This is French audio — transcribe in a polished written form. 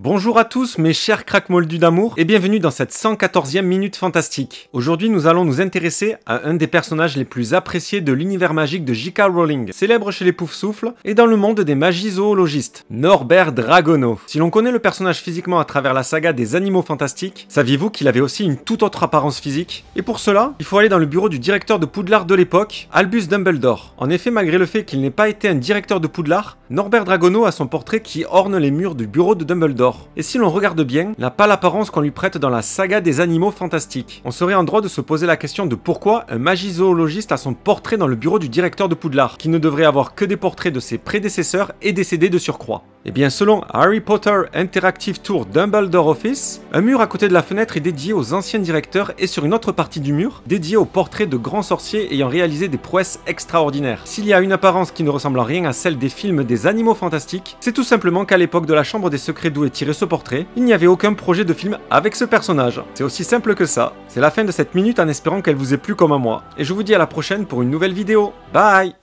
Bonjour à tous mes chers craques moldus d'amour et bienvenue dans cette 114e minute fantastique. Aujourd'hui nous allons nous intéresser à un des personnages les plus appréciés de l'univers magique de J.K. Rowling, célèbre chez les Poufsouffles et dans le monde des magies zoologistes, Norbert Dragono. Si l'on connaît le personnage physiquement à travers la saga des animaux fantastiques, saviez-vous qu'il avait aussi une toute autre apparence physique? Et pour cela, il faut aller dans le bureau du directeur de Poudlard de l'époque, Albus Dumbledore. En effet, malgré le fait qu'il n'ait pas été un directeur de Poudlard, Norbert Dragono a son portrait qui orne les murs du bureau de Dumbledore. Et si l'on regarde bien, n'a pas l'apparence qu'on lui prête dans la saga des animaux fantastiques. On serait en droit de se poser la question de pourquoi un magizoologiste a son portrait dans le bureau du directeur de Poudlard, qui ne devrait avoir que des portraits de ses prédécesseurs et décédés de surcroît. Et bien selon Harry Potter Interactive Tour Dumbledore Office, un mur à côté de la fenêtre est dédié aux anciens directeurs et sur une autre partie du mur, dédié aux portraits de grands sorciers ayant réalisé des prouesses extraordinaires. S'il y a une apparence qui ne ressemble en rien à celle des films des animaux fantastiques, c'est tout simplement qu'à l'époque de la Chambre des Secrets d'où est tiré ce portrait, il n'y avait aucun projet de film avec ce personnage. C'est aussi simple que ça. C'est la fin de cette minute en espérant qu'elle vous ait plu comme à moi. Et je vous dis à la prochaine pour une nouvelle vidéo. Bye!